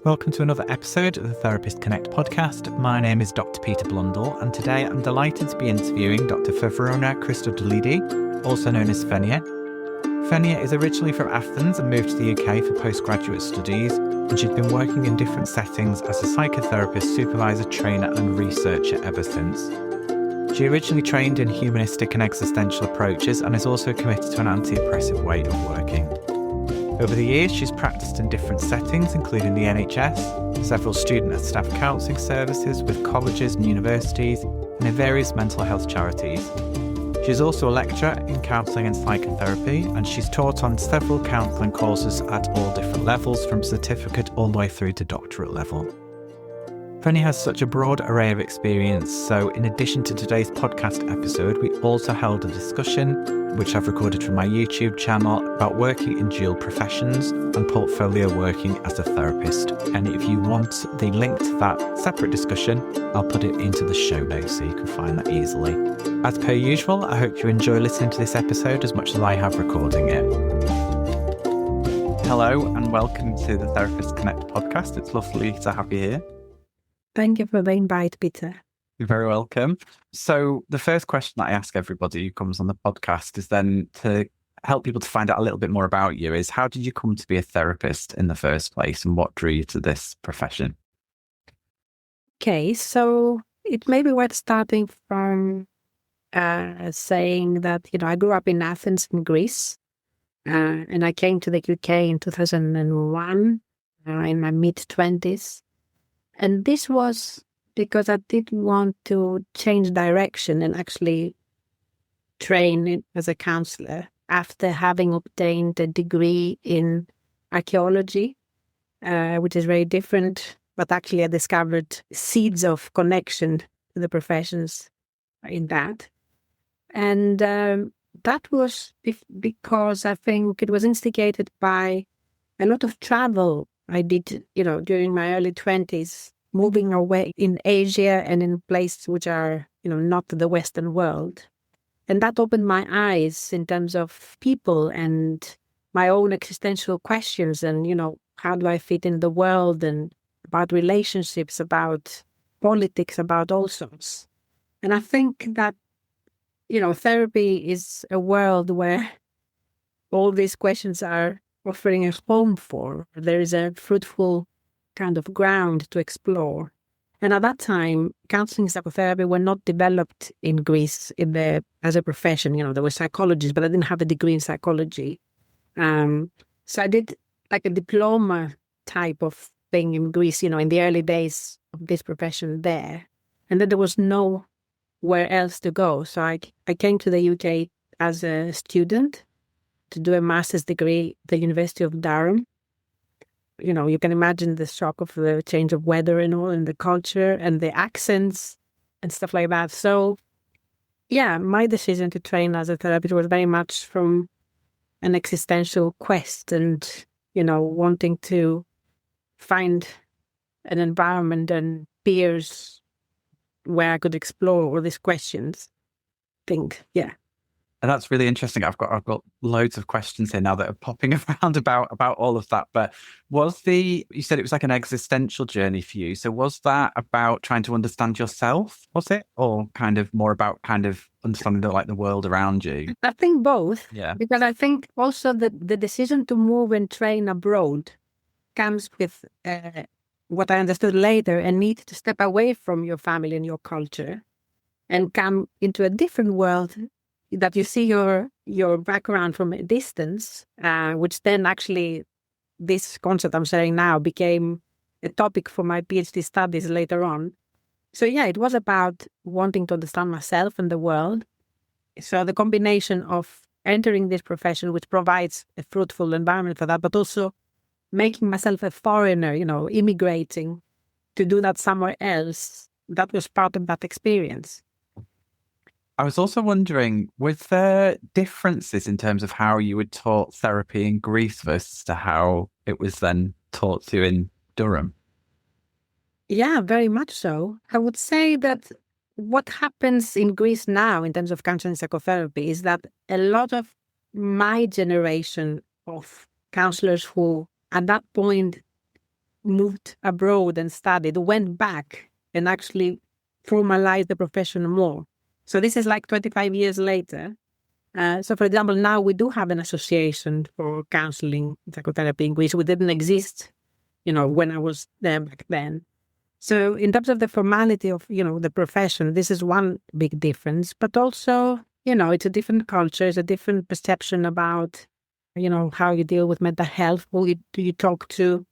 Welcome to another episode of the Therapist Connect podcast. My name is Dr Peter Blundell, and today I'm delighted to be interviewing Dr Fevronia Christodoulidi, also known as Fevronia. Fevronia is originally from Athens and moved to the UK for postgraduate studies, and she's been working in different settings as a psychotherapist, supervisor, trainer and researcher ever since. She originally trained in humanistic and existential approaches and is also committed to an anti-oppressive way of working. Over the years, she's practiced in different settings, including the NHS, several student and staff counselling services with colleges and universities, and in various mental health charities. She's also a lecturer in counselling and psychotherapy, and she's taught on several counselling courses at all different levels, from certificate all the way through to doctorate level. Fevronia has such a broad array of experience, so in addition to today's podcast episode, we also held a discussion, which I've recorded from my YouTube channel, about working in dual professions and portfolio working as a therapist. And if you want the link to that separate discussion, I'll put it into the show notes so you can find that easily. As per usual, I hope you enjoy listening to this episode as much as I have recording it. Hello and welcome to the Therapist Connect podcast. It's lovely to have you here. Thank you for the invite, Peter. You're very welcome. So the first question that I ask everybody who comes on the podcast is then to help people to find out a little bit more about you is, how did you come to be a therapist in the first place and what drew you to this profession? Okay, so it may be worth starting from saying that, I grew up in Athens in Greece and I came to the UK in 2001 in my mid-20s. And this was because I didn't want to change direction and actually train as a counsellor after having obtained a degree in archaeology, which is very different, but actually I discovered seeds of connection to the professions in that. And that was because I think it was instigated by a lot of travel I did, during my early 20s, moving away in Asia and in places which are, not the Western world. And that opened my eyes in terms of people and my own existential questions and, how do I fit in the world, and about relationships, about politics, about all sorts. And I think that, therapy is a world where all these questions are offering a home for. There is a fruitful kind of ground to explore. And at that time, counselling psychotherapy were not developed in Greece as a profession. There were psychologists, but I didn't have a degree in psychology. So I did like a diploma type of thing in Greece, in the early days of this profession there. And then there was nowhere else to go. So I came to the UK as a student to do a master's degree at the University of Durham. You can imagine the shock of the change of weather and all, and the culture and the accents and stuff like that. So, yeah, my decision to train as a therapist was very much from an existential quest and, wanting to find an environment and peers where I could explore all these questions. Yeah. And that's really interesting. I've got loads of questions here now that are popping around about all of that. But you said it was like an existential journey for you. So was that about trying to understand yourself, was it? Or kind of more about kind of understanding the world around you? I think both. Yeah. Because I think also the decision to move and train abroad comes with what I understood later, a need to step away from your family and your culture and come into a different world that you see your background from a distance, which then actually this concept I'm sharing now became a topic for my PhD studies later on. So yeah, it was about wanting to understand myself and the world. So the combination of entering this profession, which provides a fruitful environment for that, but also making myself a foreigner, immigrating to do that somewhere else, that was part of that experience. I was also wondering, was there differences in terms of how you were taught therapy in Greece versus to how it was then taught to you in Durham? Yeah, very much so. I would say that what happens in Greece now in terms of counselling psychotherapy is that a lot of my generation of counsellors who at that point moved abroad and studied, went back and actually formalized the profession more. So this is like 25 years later. So, for example, now we do have an association for counselling psychotherapy in Greece, which didn't exist, when I was there back then. So in terms of the formality of, the profession, this is one big difference. But also, it's a different culture, it's a different perception about, how you deal with mental health, who do you talk to.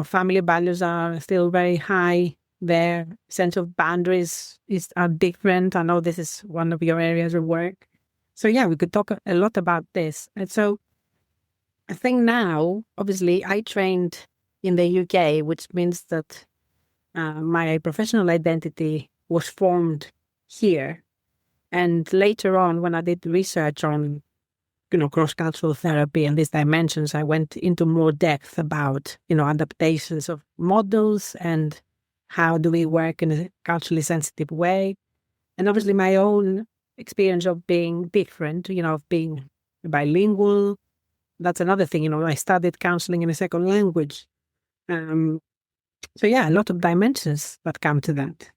Family values are still very high. Their sense of boundaries are different. I know this is one of your areas of work. So yeah, we could talk a lot about this. And so I think now, obviously, I trained in the UK, which means that my professional identity was formed here. And later on, when I did research on, cross-cultural therapy and these dimensions, I went into more depth about, adaptations of models and how do we work in a culturally sensitive way. And obviously my own experience of being different, of being bilingual. That's another thing, I studied counseling in a second language. So yeah, a lot of dimensions that come to that.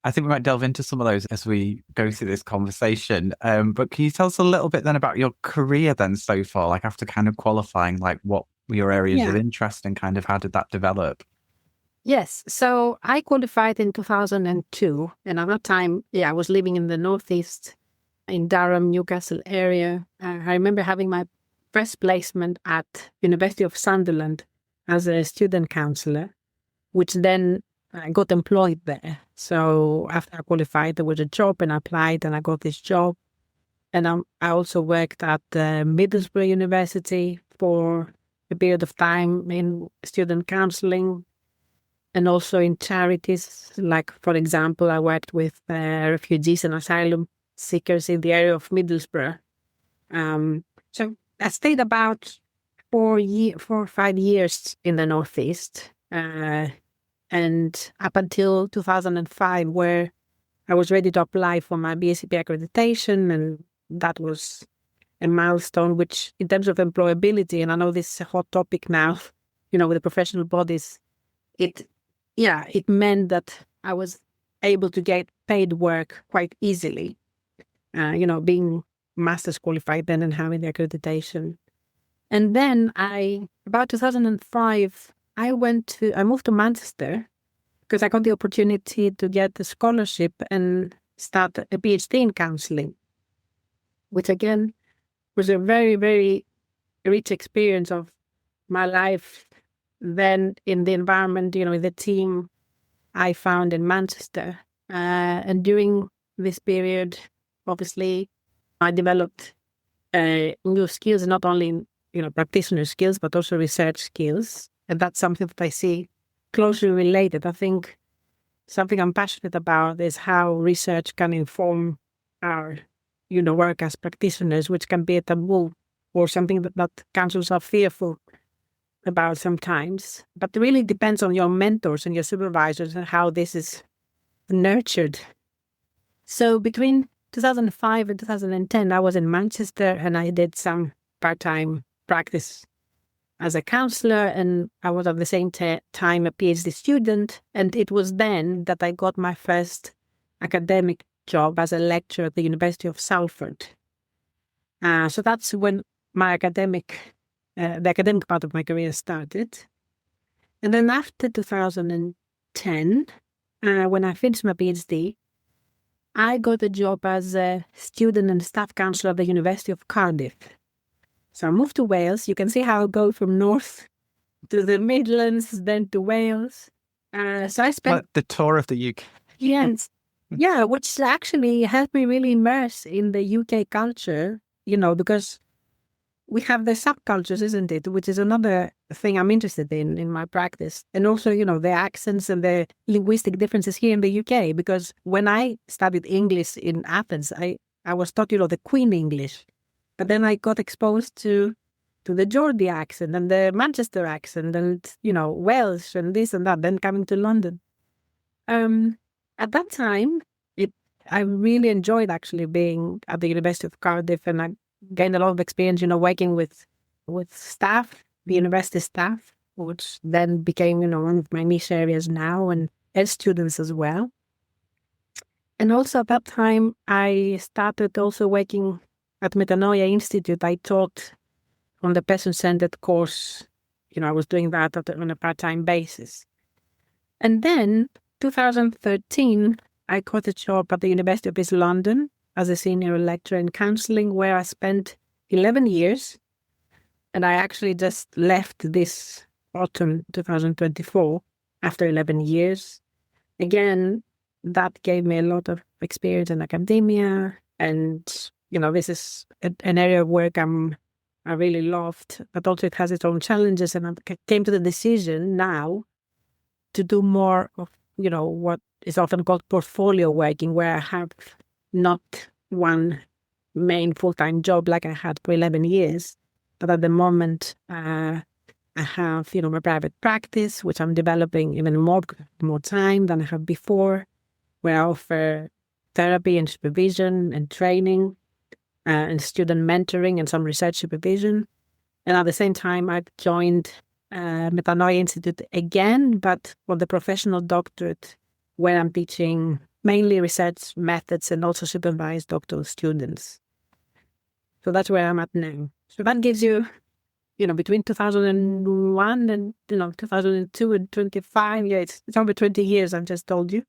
I think we might delve into some of those as we go through this conversation. But can you tell us a little bit then about your career then so far, like after kind of qualifying, like what were your areas of interest and kind of how did that develop? Yes. So I qualified in 2002. And at that time, I was living in the Northeast in Durham, Newcastle area. I remember having my first placement at University of Sunderland as a student counsellor, which then I got employed there. So after I qualified, there was a job and I applied and I got this job. And I also worked at Middlesbrough University for a period of time in student counselling and also in charities. Like, for example, I worked with refugees and asylum seekers in the area of Middlesbrough. So I stayed about 4 or 5 years in the Northeast. And up until 2005, where I was ready to apply for my BSCP accreditation, and that was a milestone, which in terms of employability, and I know this is a hot topic now, with the professional bodies, it meant that I was able to get paid work quite easily, being master's qualified then and having the accreditation. And then about 2005, I moved to Manchester because I got the opportunity to get a scholarship and start a PhD in counselling, which again was a very, very rich experience of my life then in the environment, with the team I found in Manchester. And during this period, obviously, I developed new skills, not only practitioner skills, but also research skills. And that's something that I see closely related. I think something I'm passionate about is how research can inform our, work as practitioners, which can be a taboo or something that counsellors are fearful about sometimes. But it really depends on your mentors and your supervisors and how this is nurtured. So between 2005 and 2010, I was in Manchester and I did some part-time practice as a counsellor, and I was at the same time a PhD student. And it was then that I got my first academic job as a lecturer at the University of Salford. So that's when my the academic part of my career started. And then after 2010, when I finished my PhD, I got a job as a student and staff counsellor at the University of Cardiff. So I moved to Wales. You can see how I go from north to the Midlands, then to Wales. So I spent the tour of the UK. Yes. Yeah, which actually helped me really immerse in the UK culture, because we have the subcultures, isn't it? Which is another thing I'm interested in my practice. And also, the accents and the linguistic differences here in the UK. Because when I studied English in Athens, I was taught, the Queen English. But then I got exposed to the Geordie accent and the Manchester accent and, Welsh and this and that, then coming to London. At that time, I really enjoyed actually being at the University of Cardiff, and I gained a lot of experience, working with staff, the university staff. which then became, one of my niche areas now, and as students as well. And also at that time, I started also working at Metanoia Institute. I taught on the person-centered course. I was doing that on a part-time basis. And then 2013, I got a job at the University of East London as a senior lecturer in counselling, where I spent 11 years. And I actually just left this autumn 2024 after 11 years. Again, that gave me a lot of experience in academia. And, this is an area of work I really loved, but also it has its own challenges. And I came to the decision now to do more of, what is often called portfolio working, where I have not one main full-time job like I had for 11 years. But at the moment, I have, my private practice, which I'm developing even more time than I have before, where I offer therapy and supervision and training and student mentoring and some research supervision. And at the same time, I've joined Metanoia Institute again, but for the professional doctorate, where I'm teaching mainly research methods and also supervise doctoral students. So that's where I'm at now. So that gives you, between 2001 and, 2002 and 25, it's over 20 years, I've just told you.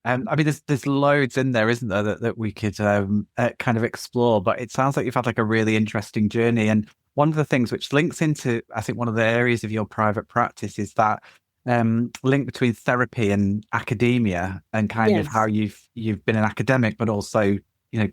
There's loads in there, isn't there, that we could kind of explore, but it sounds like you've had like a really interesting journey. And one of the things which links into, I think, one of the areas of your private practice is that link between therapy and academia, and kind of how you've been an academic, but also,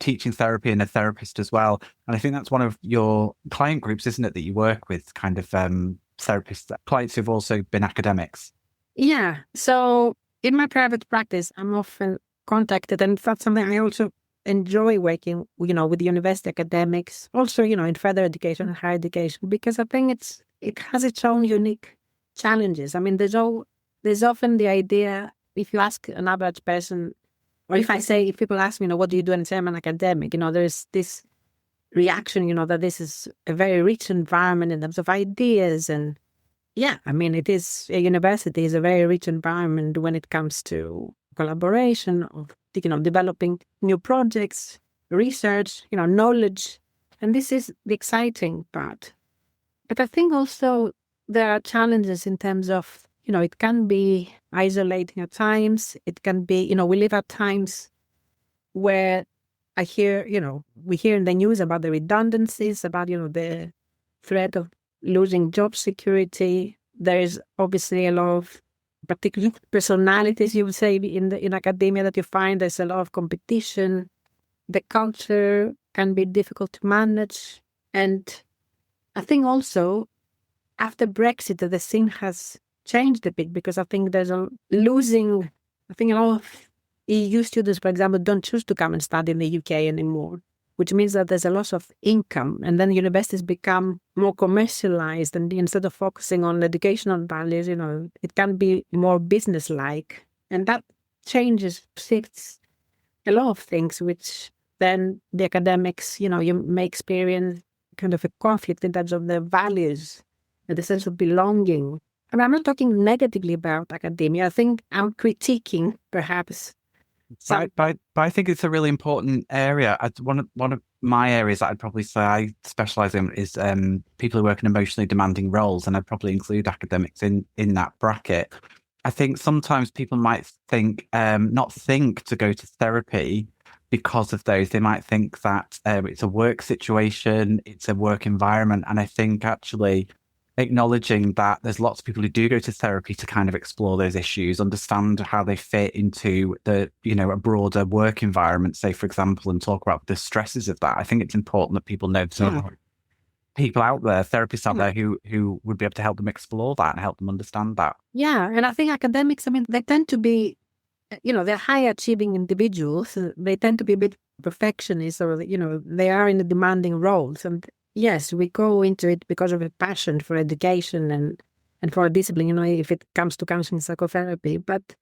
teaching therapy and a therapist as well. And I think that's one of your client groups, isn't it, that you work with, kind of therapists, clients who've also been academics? Yeah. So in my private practice, I'm often contacted, and that's something I also enjoy working, with university academics, also, in further education and higher education, because I think it has its own unique challenges. I mean, there's often the idea, if you ask an average person, or if people ask me, what do you do and say I'm an academic, there's this reaction, that this is a very rich environment in terms of ideas. And it is, a university is a very rich environment when it comes to collaboration, of, developing new projects, research, knowledge. And this is the exciting part. But I think also there are challenges in terms of, it can be isolating at times. It can be, we live at times where we hear in the news about the redundancies, about, the threat of losing job security. There is obviously a lot of particular personalities, you would say, in academia, that you find there's a lot of competition. The culture can be difficult to manage. And I think also after Brexit, the scene has changed a bit, because I think there's a lot of EU students, for example, don't choose to come and study in the UK anymore, which means that there's a loss of income. And then universities become more commercialized, and instead of focusing on educational values, it can be more business-like. And that shifts a lot of things, which then the academics, you may experience kind of a conflict in terms of their values and the sense of belonging. I mean, I'm not talking negatively about academia. I think I'm critiquing, perhaps. But I think it's a really important area. One of my areas that I'd probably say I specialise in is people who work in emotionally demanding roles, and I'd probably include academics in that bracket. I think sometimes people might not think to go to therapy because of those. They might think that it's a work situation, it's a work environment, and I think actually acknowledging that there's lots of people who do go to therapy to kind of explore those issues, understand how they fit into the, a broader work environment, say, for example, and talk about the stresses of that. I think it's important that people know people out there, therapists out there who would be able to help them explore that and help them understand that. Yeah. And I think academics, they tend to be, they're high achieving individuals. They tend to be a bit perfectionists, or, they are in the demanding roles. And yes, we go into it because of a passion for education and for a discipline, if it comes to counselling psychotherapy. But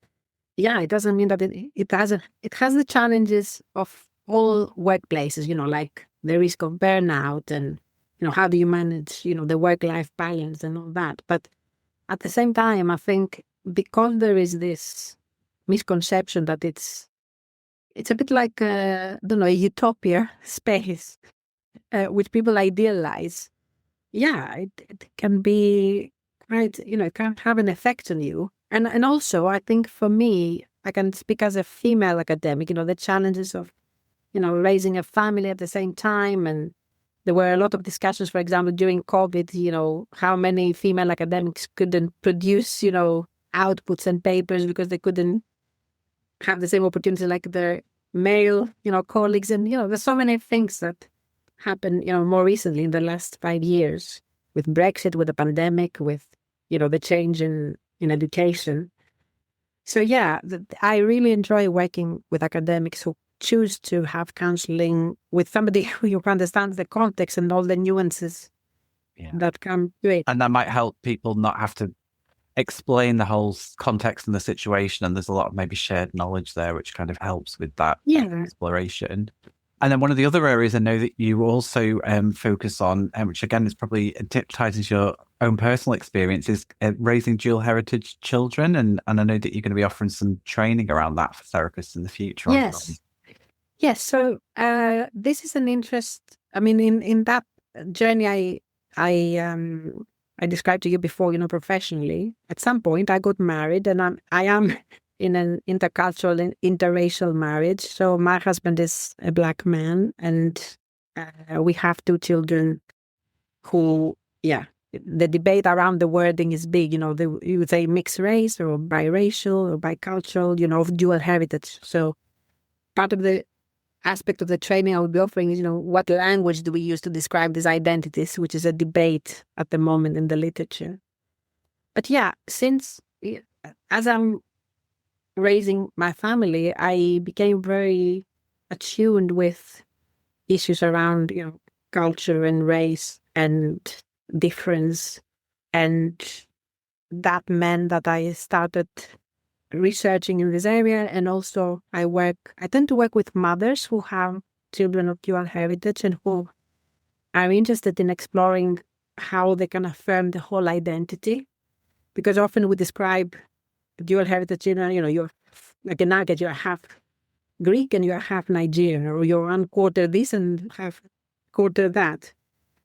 it doesn't mean that it has the challenges of all workplaces, like the risk of burnout and, how do you manage, the work-life balance and all that. But at the same time, I think because there is this misconception that it's a bit like, I don't know, a utopia space, which people idealize. Yeah, it can be quite, it can have an effect on you. And also, I think for me, I can speak as a female academic, the challenges of, raising a family at the same time. And there were a lot of discussions, for example, during COVID, how many female academics couldn't produce, outputs and papers because they couldn't have the same opportunity like their male, colleagues. And, there's so many things that happened, more recently in the last 5 years with Brexit, with the pandemic, with, the change in education. So, yeah, I really enjoy working with academics who choose to have counseling with somebody who understands the context and all the nuances that come to it. And that might help people not have to explain the whole context and the situation. And there's a lot of maybe shared knowledge there, which kind of helps with that exploration. And then one of the other areas I know that you also focus on, which again is probably ties into your own personal experience, is raising dual heritage children. And I know that you're going to be offering some training around that for therapists in the future. Yes. So this is an interest. I mean, in that journey, I described to you before, professionally. At some point, I got married, and I am in an intercultural and interracial marriage. So my husband is a Black man, and we have 2 children who, the debate around the wording is big. You would say mixed race or biracial or bicultural, of dual heritage. So part of the aspect of the training I will be offering is, what language do we use to describe these identities, which is a debate at the moment in the literature. But as I'm raising my family, I became very attuned with issues around, culture and race and difference. And that meant that I started researching in this area. And also I tend to work with mothers who have children of dual heritage and who are interested in exploring how they can affirm the whole identity. Because often we describe dual heritage children, you're like a nugget, you're half Greek and you're half Nigerian, or you're 1/4 this and half quarter that.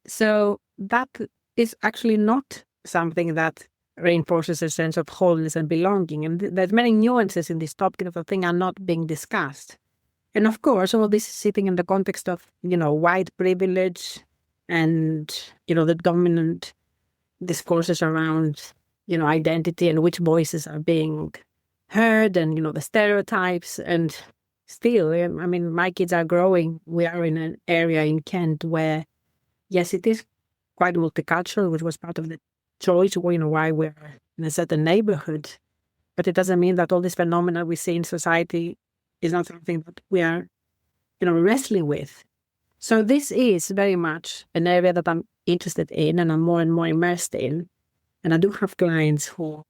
So that is actually not something that reinforces a sense of wholeness and belonging. And there's many nuances in this topic that I think are not being discussed. And of course, all this is sitting in the context of, white privilege and, the dominant discourses around, identity and which voices are being heard and, the stereotypes. And still, I mean, my kids are growing. We are in an area in Kent where, yes, it is quite multicultural, which was part of the choice, why we're in a certain neighborhood. But it doesn't mean that all this phenomena we see in society is not something that we are, wrestling with. So this is very much an area that I'm interested in and I'm more and more immersed in. And I do have clients who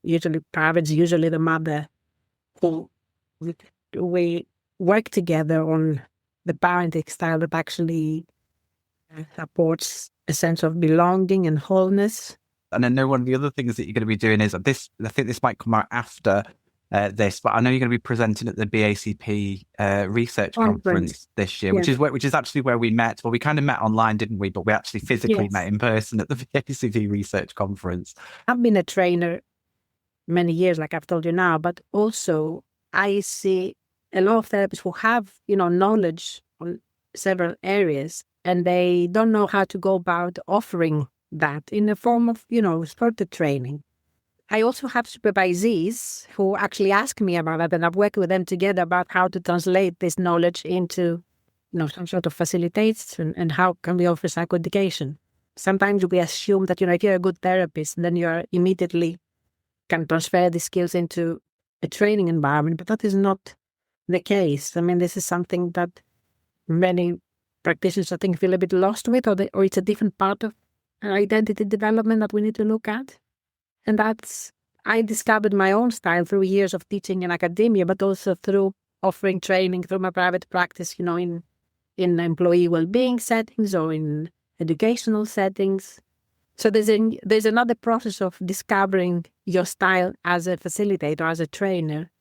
parents, usually the mother, who we work together on the parenting style that actually supports a sense of belonging and wholeness. And I know one of the other things that you're going to be doing is this. I think this might come out after this, but I know you're going to be presenting at the BACP research conference this year, which is actually where we met. Well, we kind of met online, didn't we? But we actually physically met in person at the BACP research conference. I've been a trainer many years, like I've told you now, but also I see a lot of therapists who have, knowledge on several areas, and they don't know how to go about offering that in the form of, further training. I also have supervisees who actually ask me about that, and I've worked with them together about how to translate this knowledge into, some sort of facilitation and how can we offer psychoeducation. Sometimes we assume that, if you're a good therapist, then you immediately can transfer the skills into a training environment, but that is not the case. I mean, this is something that many practitioners, I think, feel a bit lost with, or it's a different part of identity development that we need to look at. And I discovered my own style through years of teaching in academia, but also through offering training through my private practice, in employee well-being settings or in educational settings. So there's another process of discovering your style as a facilitator, as a trainer,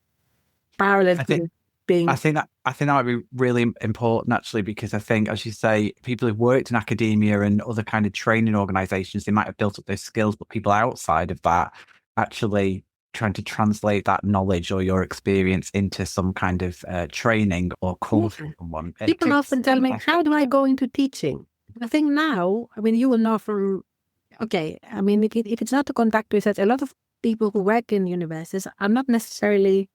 parallel I to think being. I think that would be really important actually, because I think, as you say, people who've worked in academia and other kind of training organizations, they might have built up those skills, but people outside of that actually trying to translate that knowledge or your experience into some kind of training or course for someone. People often tell me, how do I go into teaching? I think now, I mean, you will know from, okay, I mean, if it's not a contact research, a lot of people who work in universities are not necessarily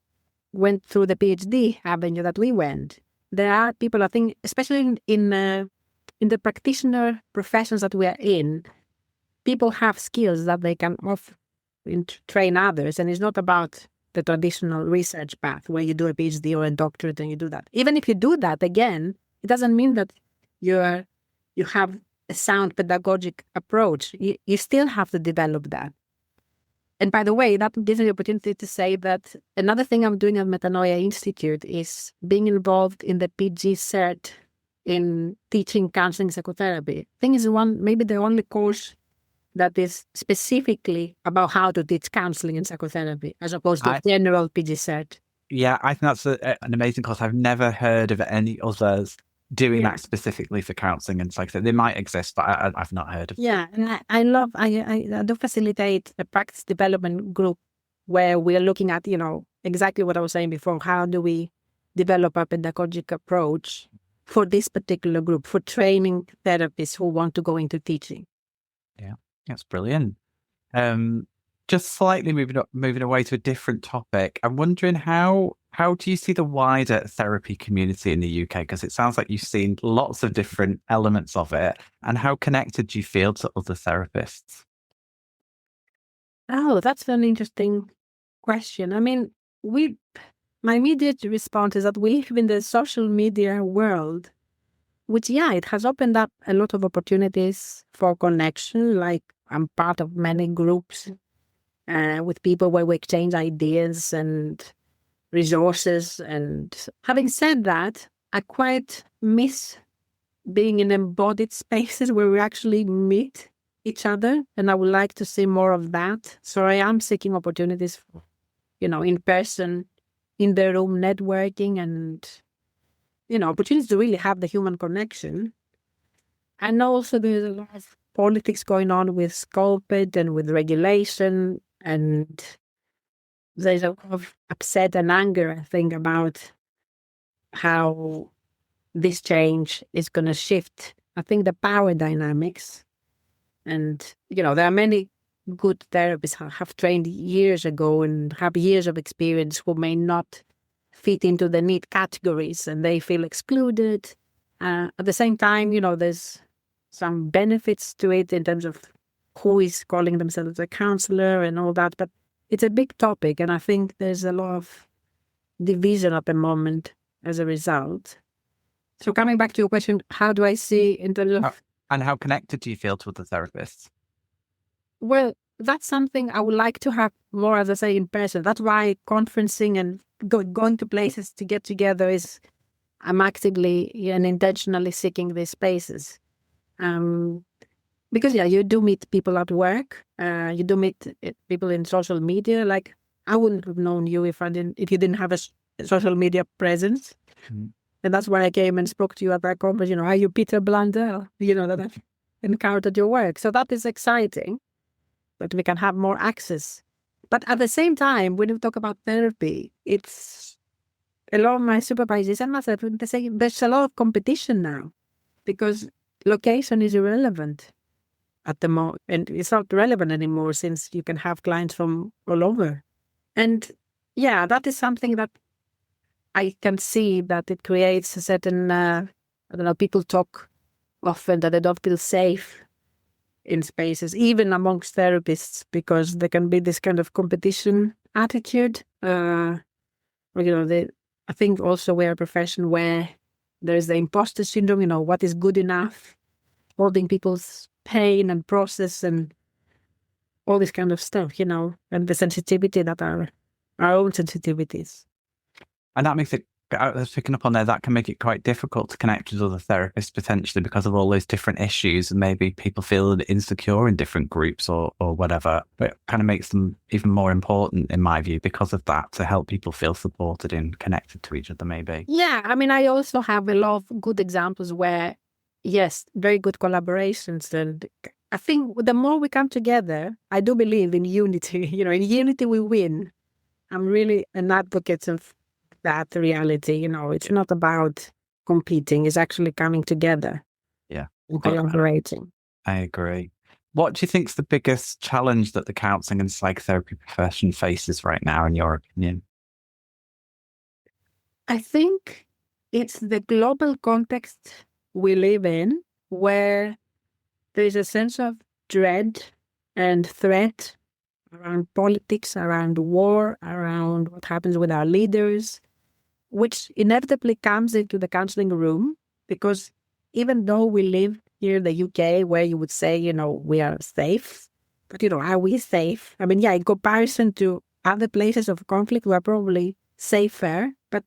went through the PhD avenue that we went. There are people, I think, especially in the practitioner professions that we are in, people have skills that they can offer train others, and it's not about the traditional research path where you do a PhD or a doctorate and you do that. Even if you do that, again, it doesn't mean that you have a sound pedagogic approach. You still have to develop that. And by the way, that gives me the opportunity to say that another thing I'm doing at Metanoia Institute is being involved in the PG cert in teaching counseling psychotherapy. I think it's maybe the only course that is specifically about how to teach counseling and psychotherapy, as opposed to a general PG cert. Yeah, I think that's an amazing course. I've never heard of any others doing that specifically for counseling and psychotherapy. They might exist, but I've not heard of them. Yeah, and I do facilitate a practice development group where we are looking at, exactly what I was saying before. How do we develop a pedagogic approach for this particular group, for training therapists who want to go into teaching? Yeah, that's brilliant. Just slightly moving away to a different topic. I'm wondering how do you see the wider therapy community in the UK? Because it sounds like you've seen lots of different elements of it. And how connected do you feel to other therapists? Oh, that's an interesting question. I mean, my immediate response is that we live in the social media world, which, it has opened up a lot of opportunities for connection. Like, I'm part of many groups with people where we exchange ideas and resources. And having said that, I quite miss being in embodied spaces where we actually meet each other. And I would like to see more of that. So I am seeking opportunities for, in person, in the room networking and, opportunities to really have the human connection. And also there's a lot of politics going on with Sculpted and with regulation. And there's a lot of upset and anger, I think, about how this change is going to shift, I think, the power dynamics. And, there are many good therapists who have trained years ago and have years of experience who may not fit into the neat categories and they feel excluded. At the same time, there's some benefits to it in terms of who is calling themselves a counselor and all that. But it's a big topic, and I think there's a lot of division at the moment as a result. So coming back to your question, how do I see in terms of... And how connected do you feel to other therapists? Well, that's something I would like to have more, as I say, in person. That's why conferencing and going to places to get together is... I'm actively and intentionally seeking these spaces. Because, you do meet people at work. You do meet people in social media. Like, I wouldn't have known you if you didn't have a social media presence. Mm-hmm. And that's why I came and spoke to you at that conference. Are you Peter Blundell? That I've encountered your work. So that is exciting that we can have more access. But at the same time, when we talk about therapy, it's a lot of my supervisors and myself, they say there's a lot of competition now because location is irrelevant at the moment. And it's not relevant anymore since you can have clients from all over. And that is something that I can see that it creates a certain, people talk often that they don't feel safe in spaces, even amongst therapists, because there can be this kind of competition attitude. I think also we're a profession where there's the imposter syndrome, what is good enough, holding people's pain and process and all this kind of stuff, and the sensitivity that are our own sensitivities. And that makes it I was picking up on there, that can make it quite difficult to connect with other therapists potentially because of all those different issues, and maybe people feel insecure in different groups or whatever. But it kind of makes them even more important, in my view, because of that, to help people feel supported and connected to each other, maybe. Yeah, I mean, I also have a lot of good examples where, yes, very good collaborations. And I think the more we come together, I do believe in unity. In unity we win. I'm really an advocate of that reality. It's not about competing, it's actually coming together. Yeah. And collaborating. I agree. What do you think is the biggest challenge that the counselling and psychotherapy profession faces right now, in your opinion? I think it's the global context we live in, where there is a sense of dread and threat around politics, around war, around what happens with our leaders, which inevitably comes into the counseling room, because even though we live here in the UK, where you would say, we are safe, but, are we safe? I mean, yeah, in comparison to other places of conflict, we're probably safer, but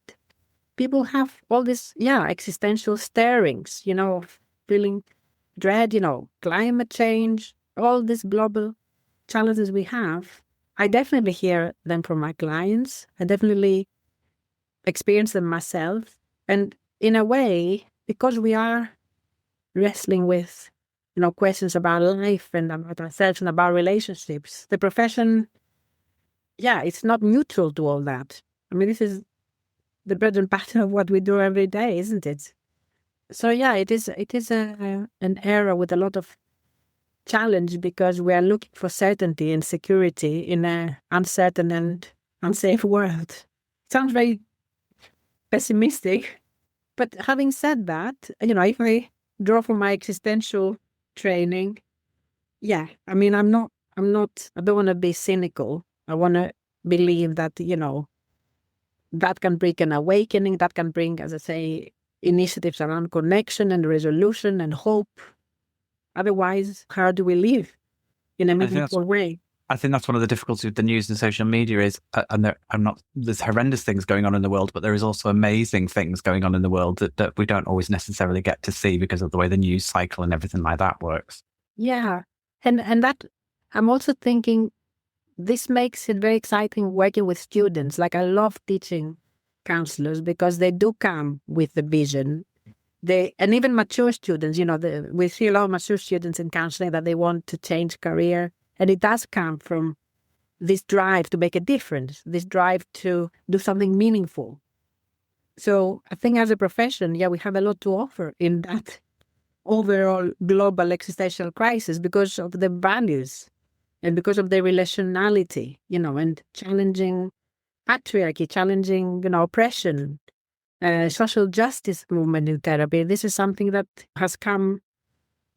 people have all this, existential stirrings, feeling dread, climate change, all these global challenges we have. I definitely hear them from my clients. I definitely experience them myself. And in a way, because we are wrestling with, questions about life and about ourselves and about relationships, the profession, it's not neutral to all that. I mean, this is the bread and butter of what we do every day, isn't it? So it is an era with a lot of challenge, because we are looking for certainty and security in an uncertain and unsafe world. Sounds very pessimistic, but having said that, if I draw from my existential training, I mean, I don't want to be cynical. I want to believe that, that can bring an awakening, that can bring, as I say, initiatives around connection and resolution and hope. Otherwise, how do we live in a meaningful way? I think that's one of the difficulties with the news and social media is, and there's horrendous things going on in the world, but there is also amazing things going on in the world that we don't always necessarily get to see because of the way the news cycle and everything like that works. Yeah. And that, I'm also thinking, this makes it very exciting working with students. Like, I love teaching counselors because they do come with the vision. And even mature students, we see a lot of mature students in counseling that they want to change career. And it does come from this drive to make a difference, this drive to do something meaningful. So I think as a profession, we have a lot to offer in that overall global existential crisis, because of the values and because of the relationality, and challenging patriarchy, challenging, oppression, social justice movement in therapy. This is something that has come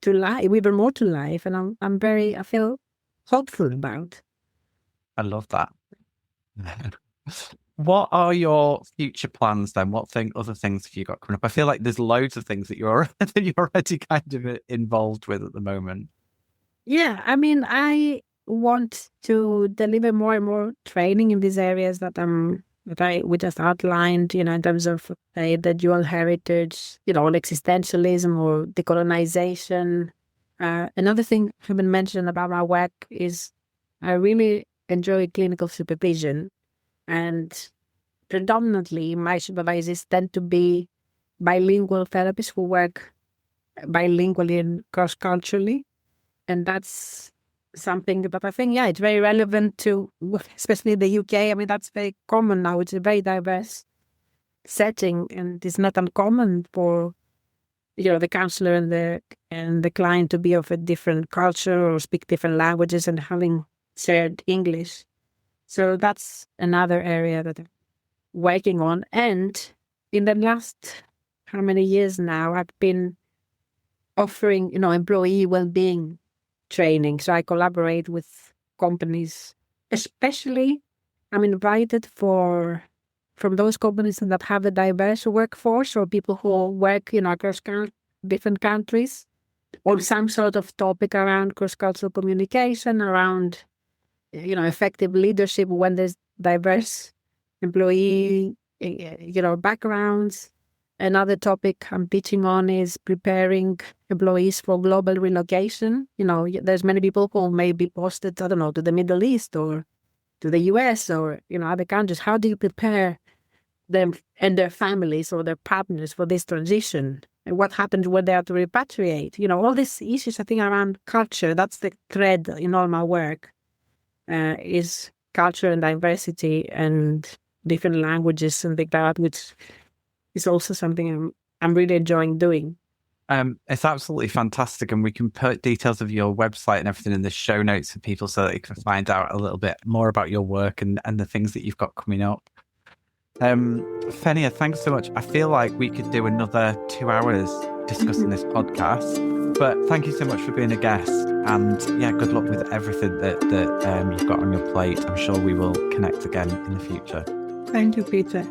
to life, even more to life, and I feel hopeful about. I love that. What are your future plans then? Other things have you got coming up? I feel like there's loads of things that you're already kind of involved with at the moment. Yeah, I mean, I want to deliver more and more training in these areas that we just outlined, in terms of the dual heritage, existentialism or decolonization. Another thing I haven't mentioned about my work is I really enjoy clinical supervision, and predominantly my supervisors tend to be bilingual therapists who work bilingually and cross-culturally. And that's something that I think, it's very relevant to, especially the UK. I mean, that's very common now. It's a very diverse setting, and it's not uncommon for, the counselor and the client to be of a different culture or speak different languages and having shared English. So that's another area that I'm working on. And in the last, how many years now, I've been offering, employee well-being training. So I collaborate with companies, especially I'm invited from those companies that have a diverse workforce, or people who work, across different countries, or some sort of topic around cross-cultural communication, around, effective leadership when there's diverse employee backgrounds. Another topic I'm teaching on is preparing employees for global relocation. There's many people who may be posted, I don't know, to the Middle East or to the US or, other countries. How do you prepare them and their families or their partners for this transition? And what happens when they have to repatriate? All these issues, I think, around culture, that's the thread in all my work, is culture and diversity and different languages and things like that, which is also something I'm really enjoying doing. It's absolutely fantastic, and we can put details of your website and everything in the show notes for people so that they can find out a little bit more about your work and the things that you've got coming up. Fevronia, thanks so much. I feel like we could do another 2 hours discussing this podcast, but thank you so much for being a guest, and good luck with everything that you've got on your plate. I'm sure we will connect again in the future. Thank you, Peter.